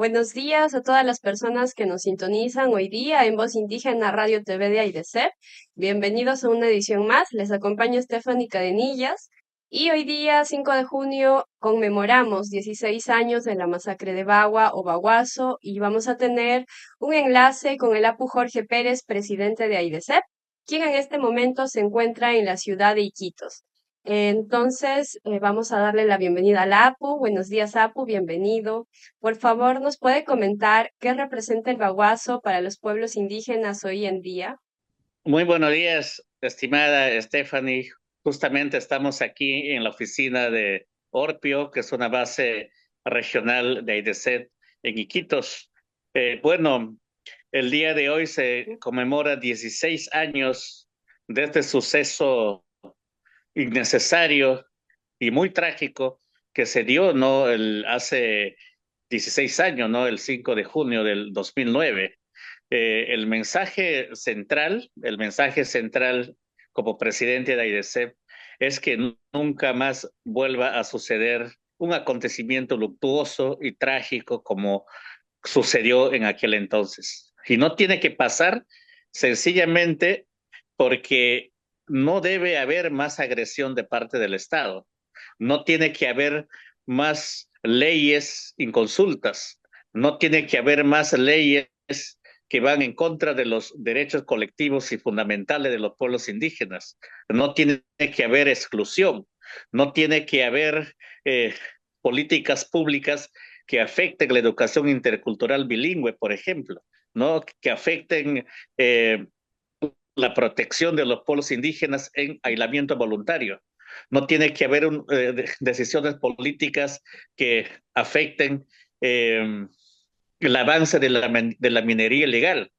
Buenos días a todas las personas que nos sintonizan hoy día en Voz Indígena Radio TV de AIDESEP. Bienvenidos a una edición más. Les acompaña Stephanie Cadenillas y hoy día, 5 de junio, conmemoramos 16 años de la masacre de Bagua o Baguazo y vamos a tener un enlace con el Apu Jorge Pérez, presidente de AIDESEP, quien en este momento se encuentra en la ciudad de Iquitos. Entonces, vamos a darle la bienvenida al Apu. Buenos días, Apu, bienvenido. Por favor, ¿nos puede comentar qué representa el baguazo para los pueblos indígenas hoy en día? Muy buenos días, estimada Stephanie. Justamente estamos aquí en la oficina de Orpio, que es una base regional de AIDESET en Iquitos. Bueno, el día de hoy se conmemora 16 años de este suceso innecesario y muy trágico que se dio, ¿no? Hace 16 años, ¿no? El 5 de junio del 2009. El mensaje central como presidente de AIDESEP es que nunca más vuelva a suceder un acontecimiento luctuoso y trágico como sucedió en aquel entonces. Y no tiene que pasar sencillamente porque no debe haber más agresión de parte del Estado. No tiene que haber más leyes inconsultas. No tiene que haber más leyes que van en contra de los derechos colectivos y fundamentales de los pueblos indígenas. No tiene que haber exclusión. No tiene que haber políticas públicas que afecten la educación intercultural bilingüe, por ejemplo, ¿no? Que afecten la protección de los pueblos indígenas en aislamiento voluntario. No tiene que haber decisiones políticas que afecten el avance de la minería ilegal,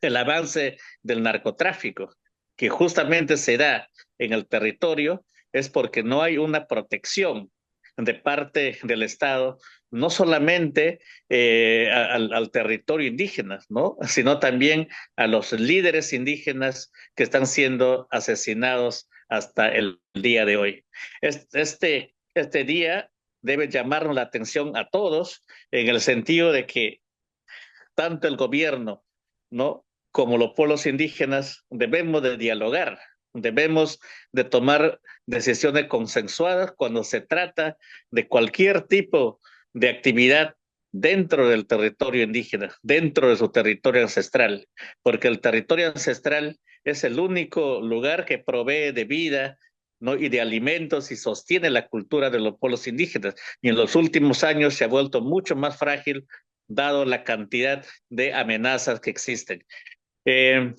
el avance del narcotráfico, que justamente se da en el territorio, es porque no hay una protección de parte del Estado, no solamente al territorio indígena, ¿no? Sino también a los líderes indígenas que están siendo asesinados hasta el día de hoy. Este día debe llamarnos la atención a todos en el sentido de que tanto el gobierno, ¿no? Como los pueblos indígenas debemos de dialogar, debemos de tomar decisiones consensuadas cuando se trata de cualquier tipo de actividad dentro del territorio indígena, dentro de su territorio ancestral, porque el territorio ancestral es el único lugar que provee de vida, ¿no? Y de alimentos y sostiene la cultura de los pueblos indígenas. Y en los últimos años se ha vuelto mucho más frágil dado la cantidad de amenazas que existen. Eh,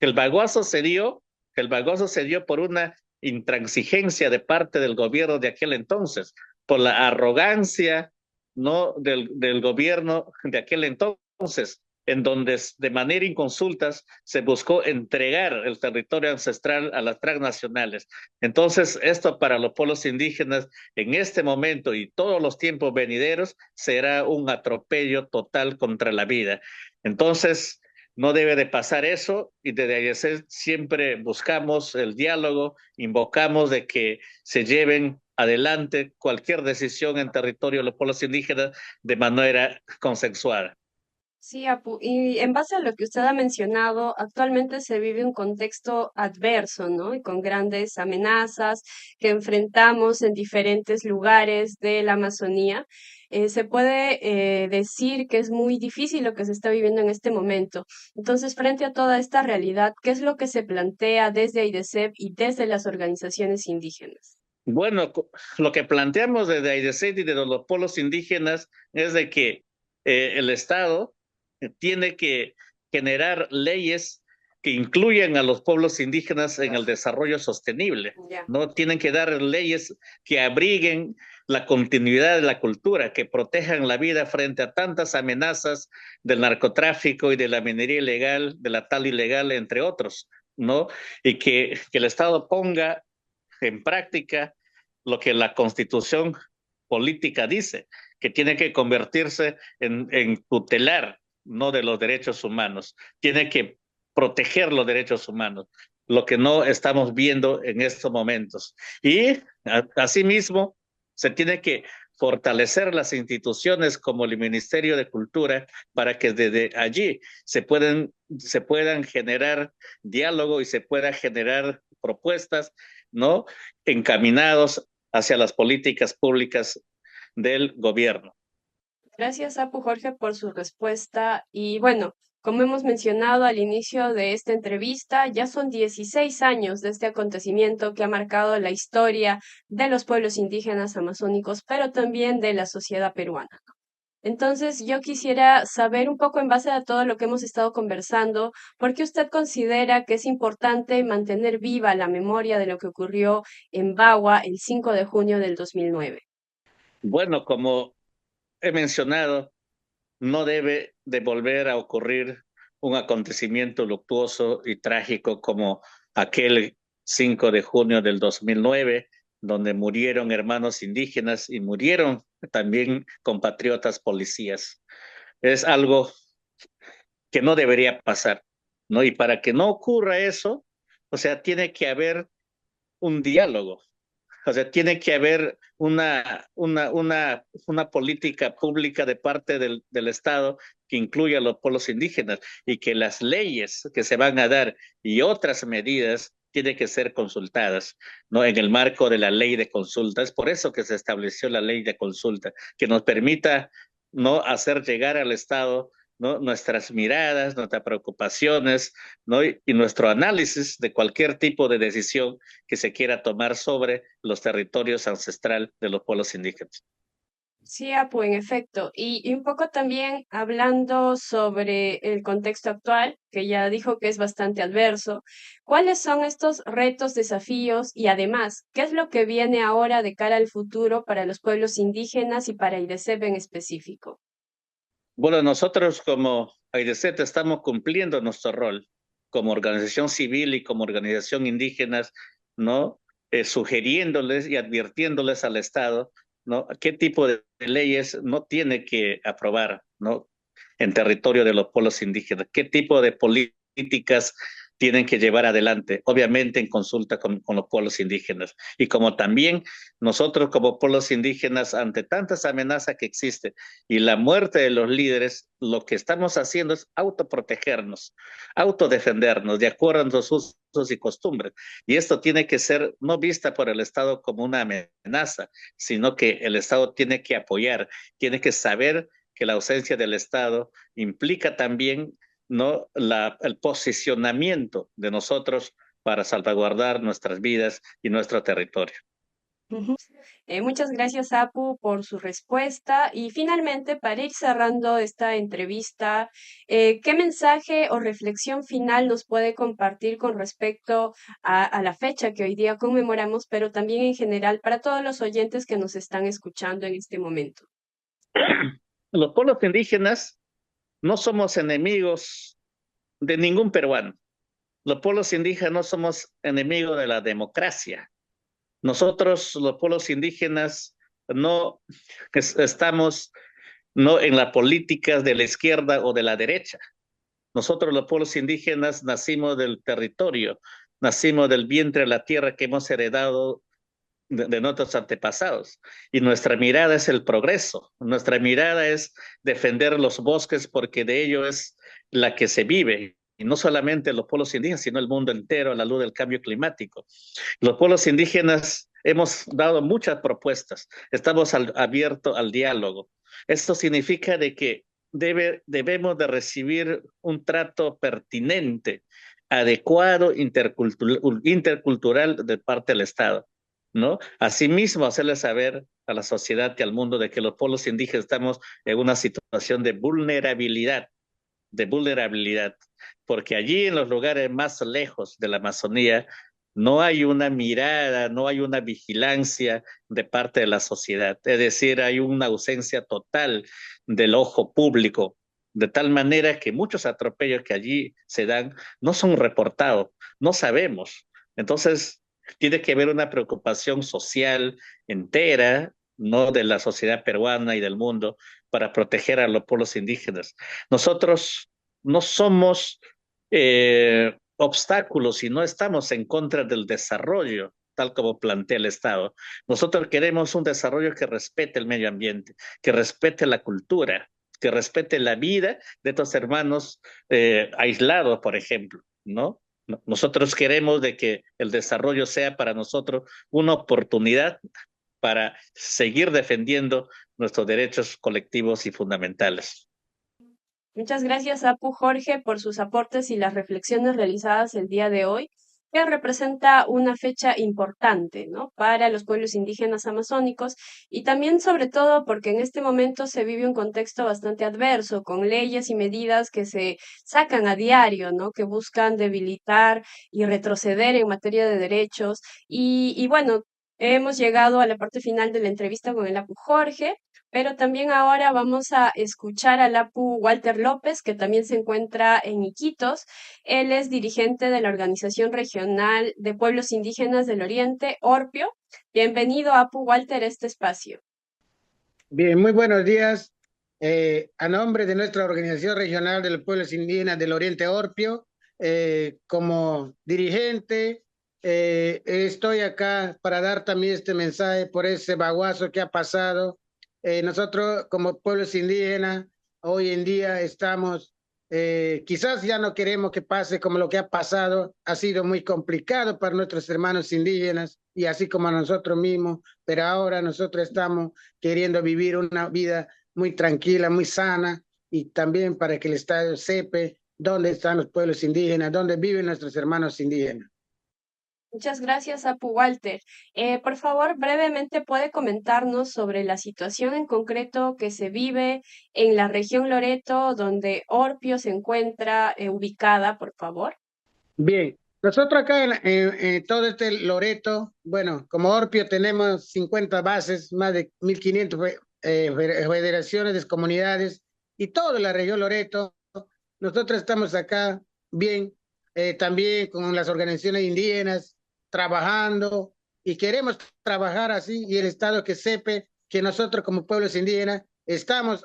el baguazo se dio, el baguazo se dio por una intransigencia de parte del gobierno de aquel entonces, por la arrogancia, ¿no? del gobierno de aquel entonces, en donde de manera inconsultas se buscó entregar el territorio ancestral a las transnacionales. Entonces, esto para los pueblos indígenas en este momento y todos los tiempos venideros será un atropello total contra la vida. Entonces, no debe de pasar eso y desde AIDESEP siempre buscamos el diálogo, invocamos de que se lleven adelante cualquier decisión en territorio de los pueblos indígenas de manera consensuada. Sí, Apu, y en base a lo que usted ha mencionado, actualmente se vive un contexto adverso, ¿no? Y con grandes amenazas que enfrentamos en diferentes lugares de la Amazonía. Se puede decir que es muy difícil lo que se está viviendo en este momento. Entonces, frente a toda esta realidad, ¿qué es lo que se plantea desde AIDESEP y desde las organizaciones indígenas? Bueno, lo que planteamos desde AIDESET y de los pueblos indígenas es de que el Estado tiene que generar leyes que incluyan a los pueblos indígenas en el desarrollo sostenible, Ya. ¿no? Tienen que dar leyes que abriguen la continuidad de la cultura, que protejan la vida frente a tantas amenazas del narcotráfico y de la minería ilegal, de la tala ilegal, entre otros, ¿no? Y que el Estado ponga en práctica lo que la constitución política dice, que tiene que convertirse en tutelar, no de los derechos humanos, tiene que proteger los derechos humanos, lo que no estamos viendo en estos momentos. Y asimismo, se tiene que fortalecer las instituciones como el Ministerio de Cultura para que desde allí se puedan generar diálogo y se puedan generar propuestas, ¿no? Encaminados hacia las políticas públicas del gobierno. Gracias, Apu Jorge, por su respuesta. Y bueno, como hemos mencionado al inicio de esta entrevista, ya son 16 años de este acontecimiento que ha marcado la historia de los pueblos indígenas amazónicos, pero también de la sociedad peruana. Entonces, yo quisiera saber un poco en base a todo lo que hemos estado conversando, ¿por qué usted considera que es importante mantener viva la memoria de lo que ocurrió en Bagua el 5 de junio del 2009? Bueno, como he mencionado, no debe de volver a ocurrir un acontecimiento luctuoso y trágico como aquel 5 de junio del 2009, donde murieron hermanos indígenas y murieron también compatriotas policías. Es algo que no debería pasar, ¿no? Y para que no ocurra eso, o sea, tiene que haber un diálogo. O sea, tiene que haber una política pública de parte del Estado que incluya a los pueblos indígenas y que las leyes que se van a dar y otras medidas tienen que ser consultadas, ¿no? En el marco de la ley de consulta. Es por eso que se estableció la ley de consulta, que nos permita, ¿no? Hacer llegar al Estado, ¿no? Nuestras miradas, nuestras preocupaciones, ¿no? Y nuestro análisis de cualquier tipo de decisión que se quiera tomar sobre los territorios ancestrales de los pueblos indígenas. Sí, Apu, en efecto. Y un poco también hablando sobre el contexto actual, que ya dijo que es bastante adverso, ¿cuáles son estos retos, desafíos y además, qué es lo que viene ahora de cara al futuro para los pueblos indígenas y para IDECEP en específico? Bueno, nosotros como AIDESET estamos cumpliendo nuestro rol como organización civil y como organización indígenas, ¿no? Sugiriéndoles y advirtiéndoles al Estado, ¿no? Qué tipo de leyes no tiene que aprobar, ¿no? En territorio de los pueblos indígenas, qué tipo de políticas tienen que llevar adelante, obviamente en consulta con los pueblos indígenas. Y como también nosotros como pueblos indígenas, ante tantas amenazas que existen y la muerte de los líderes, lo que estamos haciendo es autoprotegernos, autodefendernos de acuerdo a nuestros usos y costumbres. Y esto tiene que ser no vista por el Estado como una amenaza, sino que el Estado tiene que apoyar, tiene que saber que la ausencia del Estado implica también, ¿no? El posicionamiento de nosotros para salvaguardar nuestras vidas y nuestro territorio. Ujú. Muchas gracias, Apu, por su respuesta. Y finalmente, para ir cerrando esta entrevista, ¿qué mensaje o reflexión final nos puede compartir con respecto a la fecha que hoy día conmemoramos, pero también en general para todos los oyentes que nos están escuchando en este momento? Los pueblos indígenas no somos enemigos de ningún peruano. Los pueblos indígenas no somos enemigos de la democracia. Nosotros, los pueblos indígenas, no estamos no en la política de la izquierda o de la derecha. Nosotros, los pueblos indígenas, nacimos del territorio, nacimos del vientre de la tierra que hemos heredado de nuestros antepasados. Y nuestra mirada es el progreso, nuestra mirada es defender los bosques porque de ello es la que se vive. Y no solamente los pueblos indígenas, sino el mundo entero a la luz del cambio climático. Los pueblos indígenas hemos dado muchas propuestas, estamos abiertos al diálogo. Esto significa de que debemos de recibir un trato pertinente, adecuado, intercultural de parte del Estado, ¿no? Asimismo, hacerle saber a la sociedad y al mundo de que los pueblos indígenas estamos en una situación de vulnerabilidad, porque allí en los lugares más lejos de la Amazonía no hay una mirada, no hay una vigilancia de parte de la sociedad, es decir, hay una ausencia total del ojo público, de tal manera que muchos atropellos que allí se dan no son reportados, no sabemos. Entonces, tiene que haber una preocupación social entera, no de la sociedad peruana y del mundo, para proteger a los pueblos indígenas. Nosotros no somos obstáculos y no estamos en contra del desarrollo tal como plantea el Estado. Nosotros queremos un desarrollo que respete el medio ambiente, que respete la cultura, que respete la vida de estos hermanos aislados, por ejemplo, ¿no? Nosotros queremos de que el desarrollo sea para nosotros una oportunidad para seguir defendiendo nuestros derechos colectivos y fundamentales. Muchas gracias, Apu Jorge, por sus aportes y las reflexiones realizadas el día de hoy, que representa una fecha importante, ¿no? Para los pueblos indígenas amazónicos y también, sobre todo, porque en este momento se vive un contexto bastante adverso, con leyes y medidas que se sacan a diario, ¿no? Que buscan debilitar y retroceder en materia de derechos. Y bueno, hemos llegado a la parte final de la entrevista con el Apu Jorge. Pero también ahora vamos a escuchar al Apu Walter López, que también se encuentra en Iquitos. Él es dirigente de la Organización Regional de Pueblos Indígenas del Oriente, Orpio. Bienvenido, Apu Walter, a este espacio. Bien, muy buenos días. A nombre de nuestra Organización Regional de los Pueblos Indígenas del Oriente Orpio, como dirigente, estoy acá para dar también este mensaje por ese baguazo que ha pasado. Nosotros como pueblos indígenas hoy en día estamos, quizás ya no queremos que pase como lo que ha pasado, ha sido muy complicado para nuestros hermanos indígenas y así como a nosotros mismos, pero ahora nosotros estamos queriendo vivir una vida muy tranquila, muy sana y también para que el Estado sepa dónde están los pueblos indígenas, dónde viven nuestros hermanos indígenas. Muchas gracias, Apu Walter. Por favor, brevemente puede comentarnos sobre la situación en concreto que se vive en la región Loreto, donde Orpio se encuentra ubicada, por favor. Bien, nosotros acá en todo este Loreto, bueno, como Orpio tenemos 50 bases, más de 1.500 federaciones de comunidades y toda la región Loreto. Nosotros estamos acá bien, también con las organizaciones indígenas, trabajando y queremos trabajar así y el Estado que sepa que nosotros como pueblos indígenas estamos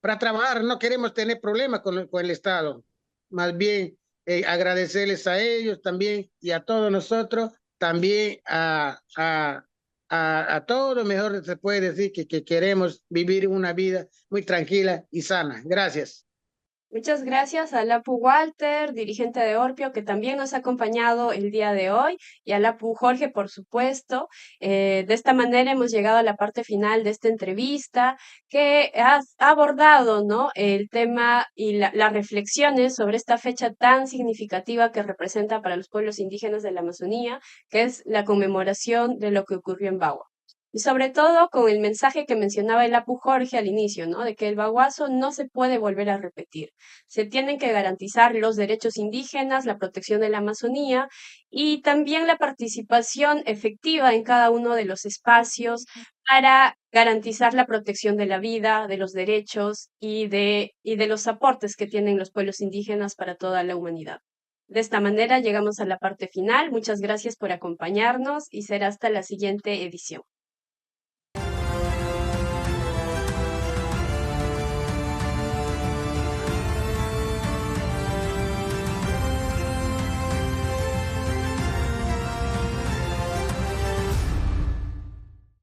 para trabajar, no queremos tener problemas con el Estado, más bien agradecerles a ellos también y a todos nosotros, también a todo, mejor se puede decir que queremos vivir una vida muy tranquila y sana. Gracias. Muchas gracias a Lapu Walter, dirigente de Orpio, que también nos ha acompañado el día de hoy, y a Lapu Jorge, por supuesto. De esta manera hemos llegado a la parte final de esta entrevista, que ha abordado, ¿no? El tema y las reflexiones sobre esta fecha tan significativa que representa para los pueblos indígenas de la Amazonía, que es la conmemoración de lo que ocurrió en Bagua. Y sobre todo con el mensaje que mencionaba el Apu Jorge al inicio, ¿no? De que el baguazo no se puede volver a repetir. Se tienen que garantizar los derechos indígenas, la protección de la Amazonía y también la participación efectiva en cada uno de los espacios para garantizar la protección de la vida, de los derechos y de los aportes que tienen los pueblos indígenas para toda la humanidad. De esta manera llegamos a la parte final. Muchas gracias por acompañarnos y será hasta la siguiente edición.